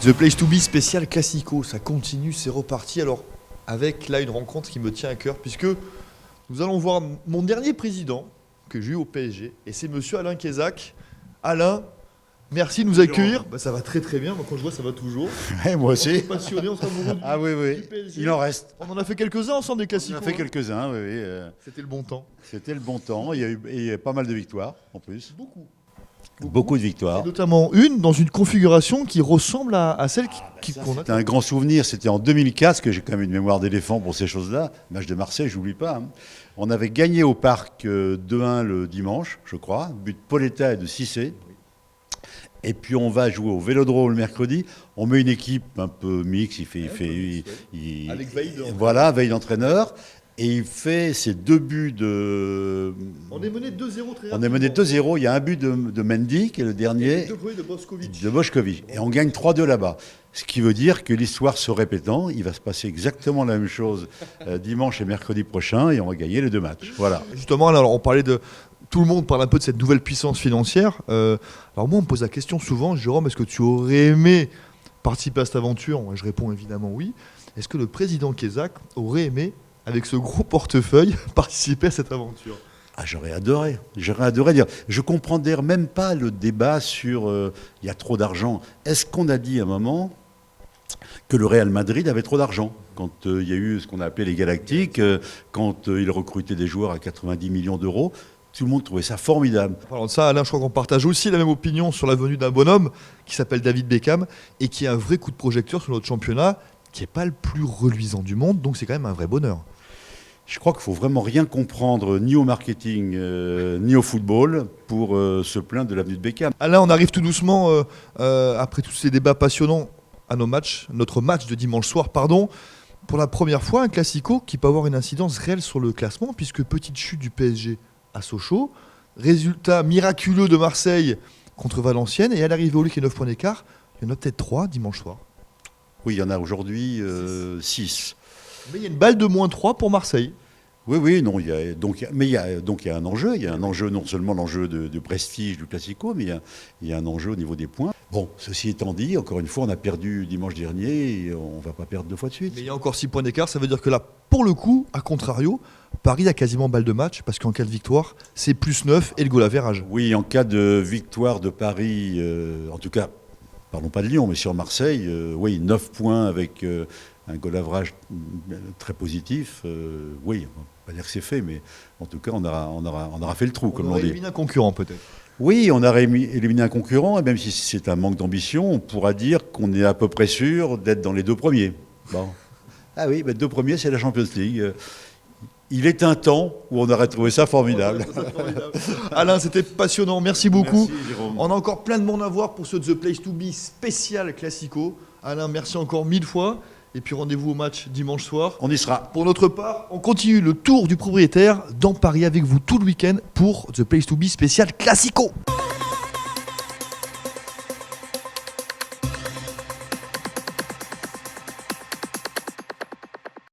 The Place to Be spécial Classico, ça continue, c'est reparti. Alors, avec là une rencontre qui me tient à cœur, puisque nous allons voir mon dernier président que j'ai eu au PSG, et c'est monsieur Alain Kézak. Alain, merci de nous accueillir. Bah, ça va très très bien, moi quand je vois ça va toujours. Ouais, moi On aussi. est passionnés, on sera amoureux du, Ah oui, du oui, PSG. il en reste. On en a fait quelques-uns ensemble des On Classicos. en a fait hein. quelques-uns, oui, oui. C'était le bon temps. C'était le bon temps, il y a pas mal de victoires en plus. Beaucoup. De victoires. Et notamment une dans une configuration qui ressemble à celle qu'on a. C'était un grand souvenir, c'était en 2004, parce que j'ai quand même une mémoire d'éléphant pour ces choses-là. Match de Marseille, j'oublie pas. Hein. On avait gagné au parc 2-1 le dimanche, je crois, but de Pauletta et de Cissé. Et puis on va jouer au Vélodrome le mercredi. On met une équipe un peu mixte. Avec Veil d'entraîneur. Voilà, Veil d'entraîneur. Et il fait ses deux buts de. On est mené 2-0 très rapidement. On est mené 2-0. Il y a un but de Mendy, qui est le dernier. Et deux premiers de Bošković. De Bošković. Et on gagne 3-2 là-bas. Ce qui veut dire que l'histoire se répétant, il va se passer exactement la même chose dimanche et mercredi prochain. Et on va gagner les deux matchs. Voilà. Justement, alors on parlait de. Tout le monde parle un peu de cette nouvelle puissance financière. Alors moi, on me pose la question souvent, Jérôme, est-ce que tu aurais aimé participer à cette aventure? Moi, je réponds évidemment oui. Est-ce que le président Kézak aurait aimé, avec ce gros portefeuille, participer à cette aventure? Ah, j'aurais adoré dire. Je comprends d'ailleurs même pas le débat sur il y a trop d'argent. Est-ce qu'on a dit à un moment que le Real Madrid avait trop d'argent quand il y a eu ce qu'on a appelé les Galactiques, quand il recrutait des joueurs à 90 millions d'euros? Tout le monde trouvait ça formidable. En parlant de ça, Alain, je crois qu'on partage aussi la même opinion sur la venue d'un bonhomme qui s'appelle David Beckham et qui a un vrai coup de projecteur sur notre championnat, qui n'est pas le plus reluisant du monde, donc c'est quand même un vrai bonheur. Je crois qu'il ne faut vraiment rien comprendre, ni au marketing, ni au football, pour se plaindre de l'avenue de Beckham. Alain, on arrive tout doucement, après tous ces débats passionnants, à notre match de dimanche soir, pour la première fois, un Classico qui peut avoir une incidence réelle sur le classement, puisque petite chute du PSG à Sochaux, résultat miraculeux de Marseille contre Valenciennes, et à l'arrivée au lieu qu'il y ait 9 points d'écart, il y en a peut-être 3 dimanche soir. Oui, il y en a aujourd'hui 6. Mais il y a une balle de -3 pour Marseille. Oui, non, il y a un enjeu. Il y a un enjeu, non seulement l'enjeu de prestige du Classico, mais il y a un enjeu au niveau des points. Bon, ceci étant dit, encore une fois, on a perdu dimanche dernier et on ne va pas perdre 2 fois de suite. Mais il y a encore 6 points d'écart, ça veut dire que là, pour le coup, à contrario, Paris a quasiment balle de match, parce qu'en cas de victoire, c'est +9 et le goal average. Oui, en cas de victoire de Paris, en tout cas, parlons pas de Lyon, mais sur Marseille, oui, 9 points avec un goal average très positif. Oui, on va pas dire que c'est fait, mais en tout cas, on aura fait le trou, comme on dit. Éliminé un concurrent, peut-être. Oui, on aurait éliminé un concurrent, et même si c'est un manque d'ambition, on pourra dire qu'on est à peu près sûr d'être dans les 2 premiers. Bon. Ah oui, 2 premiers, c'est la Champions League. Il est un temps où on aurait trouvé ça formidable. Alain, c'était passionnant, merci beaucoup. Merci, Jérôme. On a encore plein de monde à voir pour ce The Place to Be spécial Classico. Alain, merci encore 1000 fois. Et puis rendez-vous au match dimanche soir. On y sera. Pour notre part, on continue le tour du propriétaire dans Paris avec vous tout le week-end pour The Place to Be spécial Classico.